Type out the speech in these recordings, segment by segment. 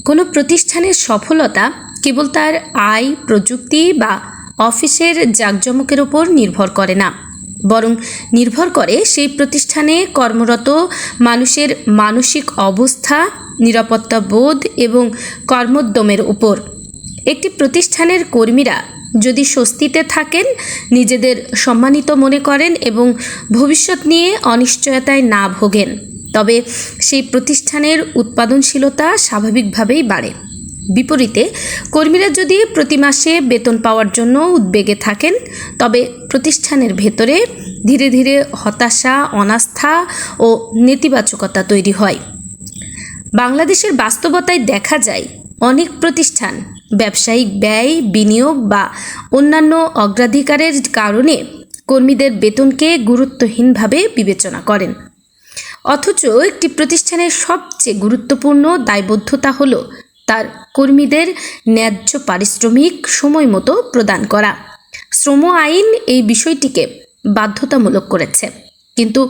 কোনো প্রতিষ্ঠানের সফলতা কেবল তার আয়, প্রযুক্তি বা অফিসের জাঁকজমকের উপর নির্ভর করে না, বরং নির্ভর করে সেই প্রতিষ্ঠানে কর্মরত মানুষের মানসিক অবস্থা, নিরাপত্তা বোধ এবং কর্মোদ্যমের উপর। একটি প্রতিষ্ঠানের কর্মীরা যদি স্বস্তিতে থাকেন, নিজেদের সম্মানিত মনে করেন এবং ভবিষ্যৎ নিয়ে অনিশ্চয়তায় না ভোগেন, তবে সেই প্রতিষ্ঠানের উৎপাদনশীলতা স্বাভাবিকভাবেই বাড়ে। বিপরীতে কর্মীরা যদি প্রতি মাসে বেতন পাওয়ার জন্য উদ্বেগে থাকেন, তবে প্রতিষ্ঠানের ভেতরে ধীরে ধীরে হতাশা, অনাস্থা ও নেতিবাচকতা তৈরি হয়। বাংলাদেশের বাস্তবতায় দেখা যায়, অনেক প্রতিষ্ঠান ব্যবসায়িক ব্যয়, বিনিয়োগ বা অন্যান্য অগ্রাধিকারের কারণে কর্মীদের বেতনকে গুরুত্বহীনভাবে বিবেচনা করেন। অথচ একটি প্রতিষ্ঠানের সবচেয়ে গুরুত্বপূর্ণ দায়বদ্ধতা হল তার কর্মীদের ন্যায্য পারিশ্রমিক সময় মতো প্রদান করা। শ্রম আইন এই বিষয়টিকে বাধ্যতামূলক করেছে, কিন্তু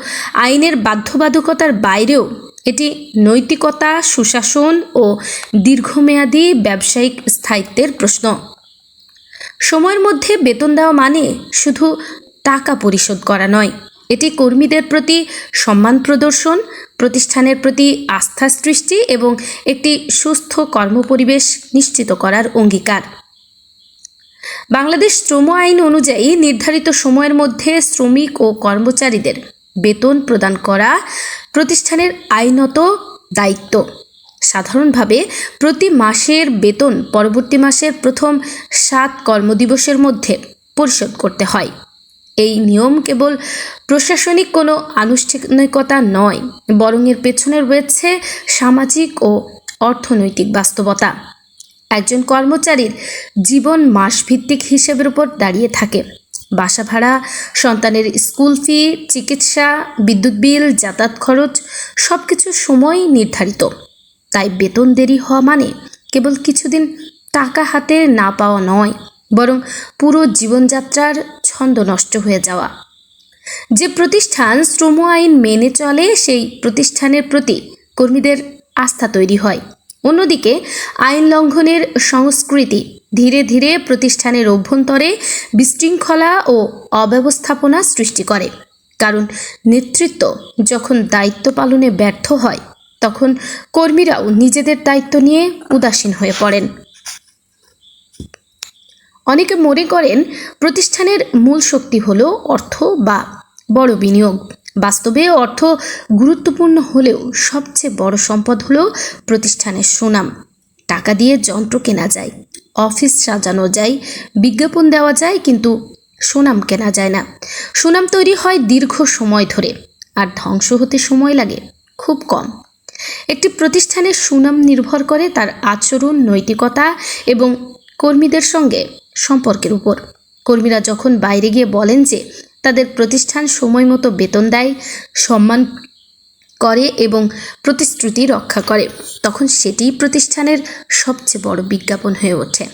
আইনের বাধ্যবাধকতার বাইরেও এটি নৈতিকতা, সুশাসন ও দীর্ঘমেয়াদী ব্যবসায়িক স্থায়িত্বের প্রশ্ন। সময়ের মধ্যে বেতন দেওয়া মানে শুধু টাকা পরিশোধ করা নয়, এটি কর্মীদের প্রতি সম্মান প্রদর্শন, প্রতিষ্ঠানের প্রতি আস্থা সৃষ্টি এবং একটি সুস্থ কর্মপরিবেশ নিশ্চিত করার অঙ্গীকার। বাংলাদেশ শ্রম আইন অনুযায়ী নির্ধারিত সময়ের মধ্যে শ্রমিক ও কর্মচারীদের বেতন প্রদান করা প্রতিষ্ঠানের আইনত দায়িত্ব। সাধারণভাবে প্রতি মাসের বেতন পরবর্তী মাসের প্রথম 7 কর্মদিবসের মধ্যে পরিশোধ করতে হয়। এই নিয়ম কেবল প্রশাসনিক কোনো আনুষ্ঠানিকতা নয়, বরং এর পেছনে রয়েছে সামাজিক ও অর্থনৈতিক বাস্তবতা। একজন কর্মচারীর জীবন মাসভিত্তিক হিসেবের উপর দাঁড়িয়ে থাকে। বাসা ভাড়া, সন্তানের স্কুল ফি, চিকিৎসা, বিদ্যুৎ বিল, যাতায়াত খরচ সব কিছু সময় নির্ধারিত। তাই বেতন দেরি হওয়া মানে কেবল কিছুদিন টাকা হাতে না পাওয়া নয়, বরং পুরো জীবনযাত্রার ছন্দ নষ্ট হয়ে যাওয়া। যে প্রতিষ্ঠান শ্রম আইন মেনে চলে, সেই প্রতিষ্ঠানের প্রতি কর্মীদের আস্থা তৈরি হয়। অন্যদিকে আইন লঙ্ঘনের সংস্কৃতি ধীরে ধীরে প্রতিষ্ঠানের অভ্যন্তরে বিশৃঙ্খলা ও অব্যবস্থাপনা সৃষ্টি করে। কারণ নেতৃত্ব যখন দায়িত্ব পালনে ব্যর্থ হয়, তখন কর্মীরাও নিজেদের দায়িত্ব নিয়ে উদাসীন হয়ে পড়েন। অনেকে মনে করেন প্রতিষ্ঠানের মূল শক্তি হলো অর্থ বা বড় বিনিয়োগ। বাস্তবে অর্থ গুরুত্বপূর্ণ হলেও সবচেয়ে বড় সম্পদ হলো প্রতিষ্ঠানের সুনাম। টাকা দিয়ে যন্ত্র কেনা যায়, অফিস সাজানো যায়, বিজ্ঞাপন দেওয়া যায়, কিন্তু সুনাম কেনা যায় না। সুনাম তৈরি হয় দীর্ঘ সময় ধরে, আর ধ্বংস হতে সময় লাগে খুব কম। একটি প্রতিষ্ঠানের সুনাম নির্ভর করে তার আচরণ, নৈতিকতা এবং কর্মীদের সঙ্গে সম্পর্কের উপর। কর্মীরা যখন বাইরে গিয়ে বলেন যে তাদের প্রতিষ্ঠান সময় মতো বেতন দেয়, সম্মান করে এবং প্রতিশ্রুতি রক্ষা করে, তখন সেটিই প্রতিষ্ঠানের সবচেয়ে বড় বিজ্ঞাপন হয়ে ওঠে।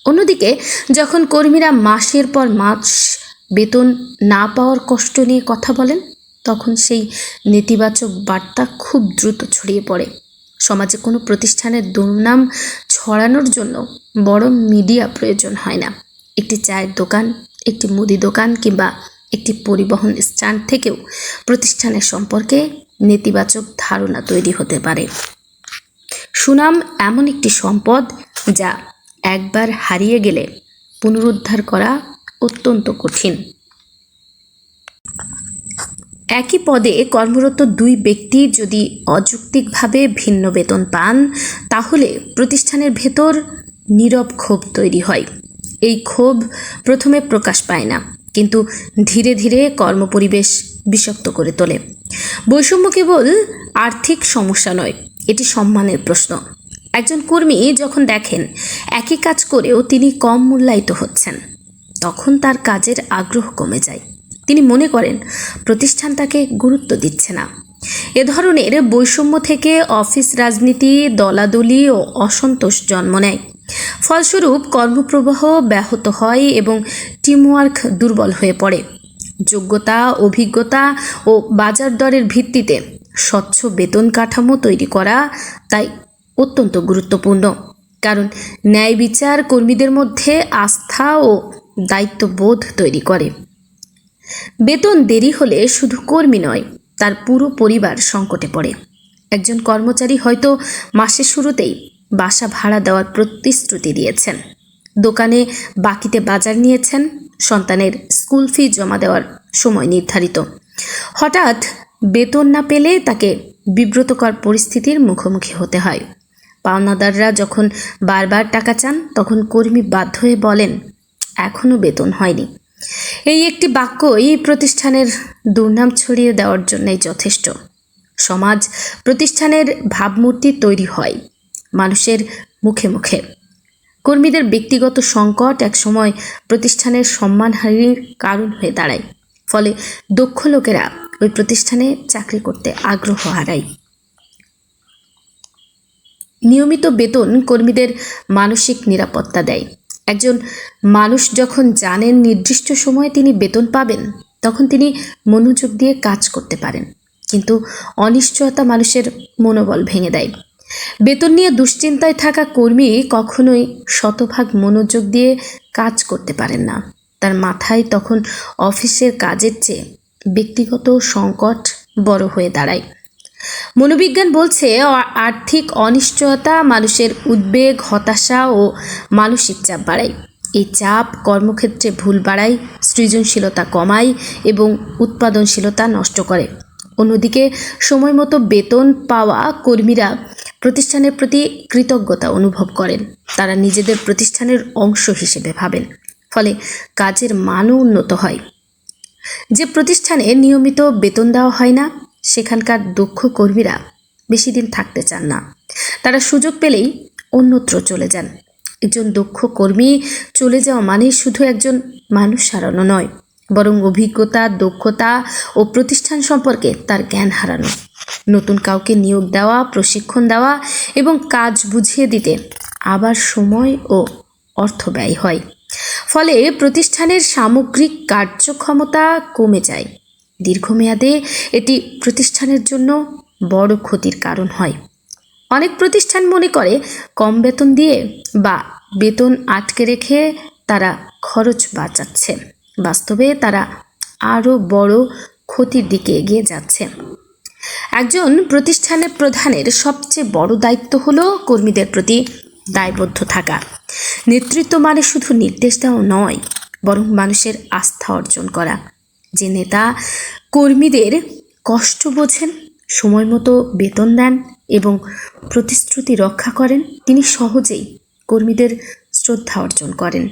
অন্যদিকে যখন কর্মীরা মাসের পর মাস বেতন না পাওয়ার কষ্ট নিয়ে কথা বলেন, তখন সেই নেতিবাচক বার্তা খুব দ্রুত ছড়িয়ে পড়ে। সমাজে কোনো প্রতিষ্ঠানের দুর্নাম ছড়ানোর জন্য বড় মিডিয়া প্রয়োজন হয় না। একটি চায়ের দোকান, একটি মুদি দোকান কিংবা একটি পরিবহন স্ট্যান্ড থেকেও প্রতিষ্ঠানের সম্পর্কে নেতিবাচক ধারণা তৈরি হতে পারে। সুনাম এমন একটি সম্পদ যা একবার হারিয়ে গেলে পুনরুদ্ধার করা অত্যন্ত কঠিন। একই পদে কর্মরত 2 ব্যক্তি যদি অযৌক্তিকভাবে ভিন্ন বেতন পান, তাহলে প্রতিষ্ঠানের ভেতর নীরব ক্ষোভ তৈরি হয়। এই ক্ষোভ প্রথমে প্রকাশ পায় না, কিন্তু ধীরে ধীরে কর্মপরিবেশ বিষাক্ত করে তোলে। বৈষম্য কেবল আর্থিক সমস্যা নয়, এটি সম্মানের প্রশ্ন। একজন কর্মী যখন দেখেন একই কাজ করেও তিনি কম মূল্যায়িত হচ্ছেন, তখন তার কাজের আগ্রহ কমে যায়। তিনি মনে করেন প্রতিষ্ঠান তাকে গুরুত্ব দিচ্ছে না। এ ধরনের বৈষম্য থেকে অফিস রাজনীতি, দলাদলি ও অসন্তোষ জন্ম নেয়। ফলস্বরূপ কর্মপ্রবাহ ব্যাহত হয় এবং টিমওয়ার্ক দুর্বল হয়ে পড়ে। যোগ্যতা, অভিজ্ঞতা ও বাজার দরের ভিত্তিতে স্বচ্ছ বেতন কাঠামো তৈরি করা তাই অত্যন্ত গুরুত্বপূর্ণ, কারণ ন্যায় বিচার কর্মীদের মধ্যে আস্থা ও দায়িত্ববোধ তৈরি করে। বেতন দেরি হলে শুধু কর্মী নয়, তার পুরো পরিবার সংকটে পড়ে। একজন কর্মচারী হয়তো মাসের শুরুতেই বাসা ভাড়া দেওয়ার প্রতিশ্রুতি দিয়েছেন, দোকানে বাকিতে বাজার নিয়েছেন, সন্তানের স্কুল ফি জমা দেওয়ার সময় নির্ধারিত। হঠাৎ বেতন না পেলে তাকে বিব্রতকর পরিস্থিতির মুখোমুখি হতে হয়। পাওনাদাররা যখন বারবার টাকা চান, তখন কর্মী বাধ্য হয়ে বলেন, এখনও বেতন হয়নি। এই একটি বাক্যই প্রতিষ্ঠানের দুর্নাম ছড়িয়ে দেওয়ার জন্যই যথেষ্ট। সমাজ প্রতিষ্ঠানের ভাবমূর্তি তৈরি হয় মানুষের মুখে মুখে। কর্মীদের ব্যক্তিগত সংকট একসময় প্রতিষ্ঠানের সম্মানহানির কারণ হয়ে দাঁড়ায়। ফলে দক্ষ লোকেরা ওই প্রতিষ্ঠানে চাকরি করতে আগ্রহ হারায়। নিয়মিত বেতন কর্মীদের মানসিক নিরাপত্তা দেয়। একজন মানুষ যখন জানেন নির্দিষ্ট সময়ে তিনি বেতন পাবেন, তখন তিনি মনোযোগ দিয়ে কাজ করতে পারেন। কিন্তু অনিশ্চয়তা মানুষের মনোবল ভেঙে দেয়। বেতন নিয়ে দুশ্চিন্তায় থাকা কর্মী কখনোই শতভাগ মনোযোগ দিয়ে কাজ করতে পারেন না। তার মাথায় তখন অফিসের কাজের চেয়ে ব্যক্তিগত সংকট বড় হয়ে দাঁড়ায়। মনোবিজ্ঞান বলছে, আর্থিক অনিশ্চয়তা মানুষের উদ্বেগ, হতাশা ও মানসিক চাপ বাড়ায়। এই চাপ কর্মক্ষেত্রে ভুল বাড়ায়, সৃজনশীলতা কমায় এবং উৎপাদনশীলতা নষ্ট করে। অন্যদিকে সময় মতো বেতন পাওয়া কর্মীরা প্রতিষ্ঠানের প্রতি কৃতজ্ঞতা অনুভব করেন। তারা নিজেদের প্রতিষ্ঠানের অংশ হিসেবে ভাবেন, ফলে কাজের মানও উন্নত হয়। যে প্রতিষ্ঠানে নিয়মিত বেতন দেওয়া হয় না, সেখানকার দক্ষ কর্মীরা বেশি দিন থাকতে চান না। তারা সুযোগ পেলেই অন্যত্র চলে যান। একজন দক্ষ কর্মী চলে যাওয়া মানে শুধু একজন মানুষ হারানো নয়, বরং অভিজ্ঞতা, দক্ষতা ও প্রতিষ্ঠান সম্পর্কে তার জ্ঞান হারানো। নতুন কাউকে নিয়োগ দেওয়া, প্রশিক্ষণ দেওয়া এবং কাজ বুঝিয়ে দিতে আবার সময় ও অর্থ ব্যয় হয়। ফলে প্রতিষ্ঠানের সামগ্রিক কার্যক্ষমতা কমে যায়। দীর্ঘমেয়াদে এটি প্রতিষ্ঠানের জন্য বড় ক্ষতির কারণ হয়। অনেক প্রতিষ্ঠান মনে করে কম বেতন দিয়ে বা বেতন আটকে রেখে তারা খরচ বাঁচাচ্ছে। বাস্তবে তারা আরও বড় ক্ষতির দিকে এগিয়ে যাচ্ছে। একজন প্রতিষ্ঠানের প্রধানের সবচেয়ে বড় দায়িত্ব হলো কর্মীদের প্রতি দায়বদ্ধ থাকা। নেতৃত্ব মানে শুধু নির্দেশ দেওয়া নয়, বরং মানুষের আস্থা অর্জন করা। যে নেতা কর্মীদের কষ্ট বোঝেন, সময় মতো বেতন দেন এবং প্রতিশ্রুতি রক্ষা করেন, তিনি সহজেই কর্মীদের শ্রদ্ধা অর্জন করেন।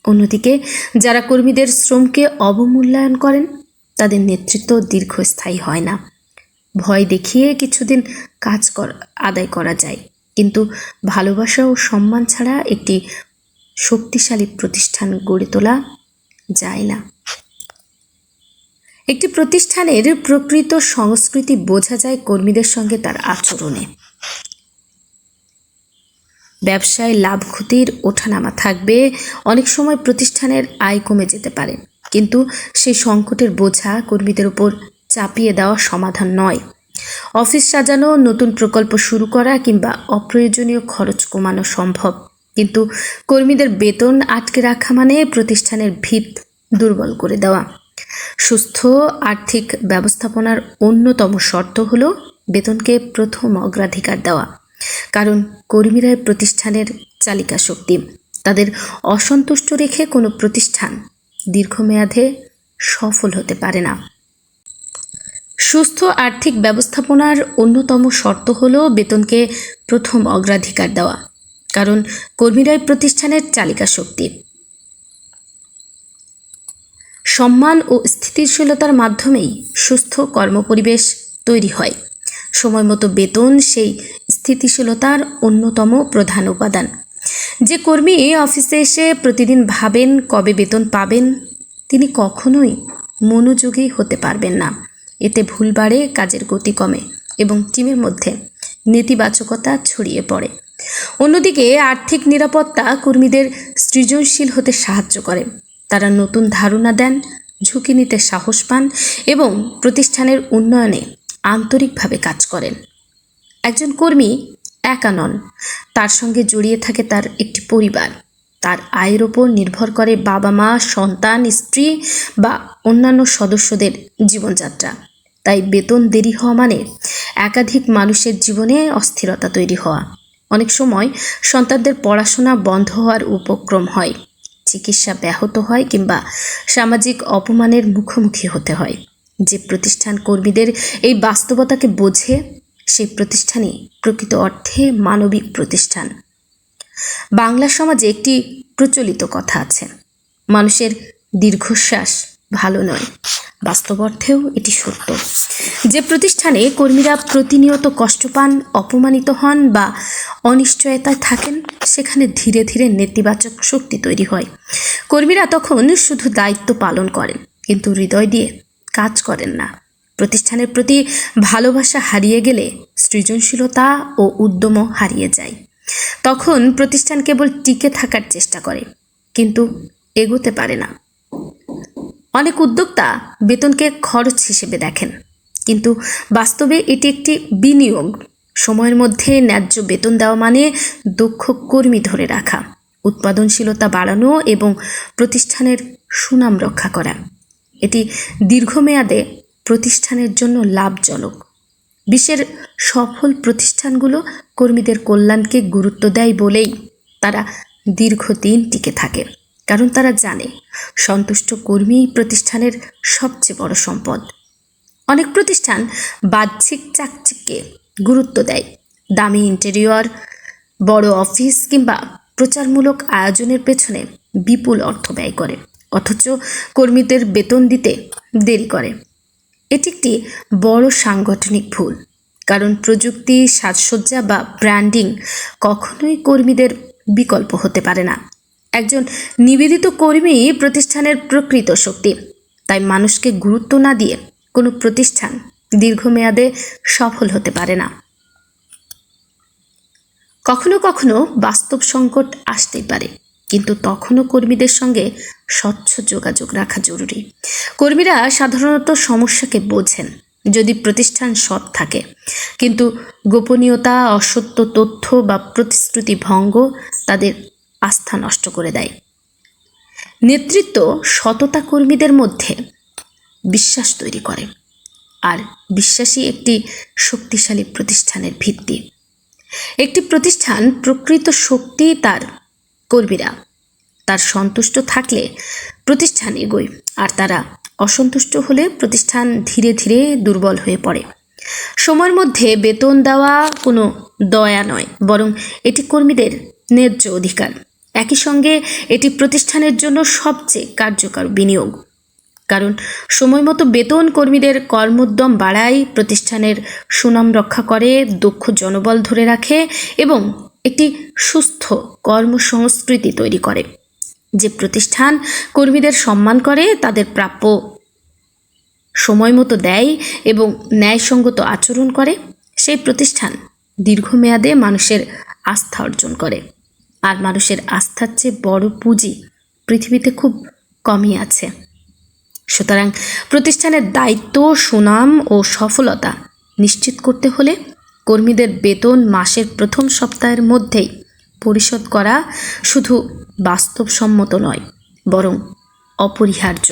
অন্যদিকে যারা কর্মীদের শ্রমকে অবমূল্যায়ন করেন, তাদের নেতৃত্ব দীর্ঘস্থায়ী হয় না। ভয় দেখিয়ে কিছুদিন কাজ আদায় করা যায়, কিন্তু ভালোবাসা ও সম্মান ছাড়া একটি শক্তিশালী প্রতিষ্ঠান গড়ে তোলা যায় না। একটি প্রতিষ্ঠানের প্রকৃত সংস্কৃতি বোঝা যায় কর্মীদের সঙ্গে তার আচরণে। ব্যবসায় লাভ ক্ষতির ওঠানামা থাকবে, অনেক সময় প্রতিষ্ঠানের আয় কমে যেতে পারে, কিন্তু সেই সংকটের বোঝা কর্মীদের উপর চাপিয়ে দেওয়া সমাধান নয়। অফিস সাজানো, নতুন প্রকল্প শুরু করা কিংবা অপ্রয়োজনীয় খরচ কমানো সম্ভব, কিন্তু কর্মীদের বেতন আটকে রাখা মানে প্রতিষ্ঠানের ভিত দুর্বল করে দেওয়া। সুস্থ আর্থিক ব্যবস্থাপনার অন্যতম শর্ত হলো বেতনকে প্রথম অগ্রাধিকার দেওয়া, কারণ কর্মীরাই প্রতিষ্ঠানের চালিকা শক্তি। তাদের অসন্তুষ্ট রেখে কোনো প্রতিষ্ঠান দীর্ঘমেয়াদে সফল হতে পারে না। সুস্থ আর্থিক ব্যবস্থাপনার অন্যতম শর্ত হলো বেতনকে প্রথম অগ্রাধিকার দেওয়া, কারণ কর্মীরাই প্রতিষ্ঠানের চালিকা শক্তি। সম্মান ও স্থিতিশীলতার মাধ্যমেই সুস্থ কর্মপরিবেশ তৈরি হয়। সময় মতো বেতন সেই স্থিতিশীলতার অন্যতম প্রধান উপাদান। যে কর্মী অফিসে এসে প্রতিদিন ভাবেন কবে বেতন পাবেন, তিনি কখনোই মনোযোগী হতে পারবেন না। এতে ভুল বাড়ে, কাজের গতি কমে এবং টিমের মধ্যে নেতিবাচকতা ছড়িয়ে পড়ে। অন্যদিকে আর্থিক নিরাপত্তা কর্মীদের সৃজনশীল হতে সাহায্য করে। তারা নতুন ধারণা দেন, ঝুঁকি নিতে সাহস পান এবং প্রতিষ্ঠানের উন্নয়নে আন্তরিকভাবে কাজ করেন। একজন কর্মী একা নন, তার সঙ্গে জড়িয়ে থাকে তার একটি পরিবার। তার আয়ের ওপর নির্ভর করে বাবা মা, সন্তান, স্ত্রী বা অন্যান্য সদস্যদের জীবনযাত্রা। তাই বেতন দেরি হওয়া মানে একাধিক মানুষের জীবনে অস্থিরতা তৈরি হওয়া। অনেক সময় সন্তানদের পড়াশোনা বন্ধ হওয়ার উপক্রম হয়, চিকিৎসা ব্যাহত হয় কিংবা সামাজিক অপমানের মুখোমুখি হতে হয়। যে প্রতিষ্ঠান কর্মীদের এই বাস্তবতাকে বোঝে, সেই প্রতিষ্ঠানই প্রকৃত অর্থে মানবিক প্রতিষ্ঠান। বাংলা সমাজে একটি প্রচলিত কথা আছে, মানুষের দীর্ঘশ্বাস ভালো নয়। বাস্তব অর্থেও এটি সত্য। যে প্রতিষ্ঠানে কর্মীরা প্রতিনিয়ত কষ্ট পান, অপমানিত হন বা অনিশ্চয়তায় থাকেন, সেখানে ধীরে ধীরে নেতিবাচক শক্তি তৈরি হয়। কর্মীরা তখন শুধু দায়িত্ব পালন করেন, কিন্তু হৃদয় দিয়ে কাজ করেন না। প্রতিষ্ঠানের প্রতি ভালোবাসা হারিয়ে গেলে সৃজনশীলতা ও উদ্যমও হারিয়ে যায়। তখন প্রতিষ্ঠান কেবল টিকে থাকার চেষ্টা করে, কিন্তু এগোতে পারে না। অনেক উদ্যোক্তা বেতনকে খরচ হিসেবে দেখেন, কিন্তু বাস্তবে এটি একটি বিনিয়োগ। সময়ের মধ্যে ন্যায্য বেতন দেওয়া মানে দক্ষ কর্মী ধরে রাখা, উৎপাদনশীলতা বাড়ানো এবং প্রতিষ্ঠানের সুনাম রক্ষা করা। এটি দীর্ঘমেয়াদে প্রতিষ্ঠানের জন্য লাভজনক। বিশ্বের সফল প্রতিষ্ঠানগুলো কর্মীদের কল্যাণকে গুরুত্ব দেয় বলেই তারা দীর্ঘদিন টিকে থাকে, কারণ তারা জানে সন্তুষ্ট কর্মী প্রতিষ্ঠানের সবচেয়ে বড় সম্পদ। অনেক প্রতিষ্ঠান বাহ্যিক চাকচিক্যে গুরুত্ব দেয়, দামি ইন্টেরিয়র, বড় অফিস কিংবা প্রচারমূলক আয়োজনের পেছনে বিপুল অর্থ ব্যয় করে, অথচ কর্মীদের বেতন দিতে দেরি করে। এটি একটি বড় সাংগঠনিক ভুল, কারণ প্রযুক্তি, সাজসজ্জা বা ব্র্যান্ডিং কখনোই কর্মীদের বিকল্প হতে পারে না। একজন নিবেদিত কর্মী প্রতিষ্ঠানের প্রকৃত শক্তি। তাই মানুষকে গুরুত্ব না দিয়ে কোনো প্রতিষ্ঠান দীর্ঘমেয়াদে সফল হতে পারে না। কখনো কখনো বাস্তব সংকট আসতেই পারে, কিন্তু তখনও কর্মীদের সঙ্গে স্বচ্ছ যোগাযোগ রাখা জরুরি। কর্মীরা সাধারণত সমস্যাকে বোঝেন যদি প্রতিষ্ঠান সৎ থাকে, কিন্তু গোপনীয়তা, অসত্য তথ্য বা প্রতিশ্রুতি ভঙ্গ তাদের আস্থা নষ্ট করে দেয়। নেতৃত্ব সততা কর্মীদের মধ্যে বিশ্বাস তৈরি করে, আর বিশ্বাসই একটি শক্তিশালী প্রতিষ্ঠানের ভিত্তি। একটি প্রতিষ্ঠান প্রকৃত শক্তি তার কর্মীরা। তার সন্তুষ্ট থাকলে প্রতিষ্ঠান এগোয়, আর তারা অসন্তুষ্ট হলে প্রতিষ্ঠান ধীরে ধীরে দুর্বল হয়ে পড়ে। সময়ের মধ্যে বেতন দেওয়া কোনো দয়া নয়, বরং এটি কর্মীদের ন্যায্য অধিকার। একই সঙ্গে এটি প্রতিষ্ঠানের জন্য সবচেয়ে কার্যকর বিনিয়োগ, কারণ সময়মতো বেতন কর্মীদের কর্মোদ্যম বাড়ায়, প্রতিষ্ঠানের সুনাম রক্ষা করে, দক্ষ জনবল ধরে রাখে এবং একটি সুস্থ কর্মসংস্কৃতি তৈরি করে। যে প্রতিষ্ঠান কর্মীদের সম্মান করে, তাদের প্রাপ্য সময়মতো দেয় এবং ন্যায়সঙ্গত আচরণ করে, সেই প্রতিষ্ঠান দীর্ঘমেয়াদে মানুষের আস্থা অর্জন করে। আর মানুষের আস্থার চেয়ে বড় পুঁজি পৃথিবীতে খুব কমই আছে। সুতরাং প্রতিষ্ঠানের দায়িত্ব, সুনাম ও সফলতা নিশ্চিত করতে হলে কর্মীদের বেতন মাসের প্রথম সপ্তাহের মধ্যেই পরিশোধ করা শুধু বাস্তবসম্মত নয়, বরং অপরিহার্য।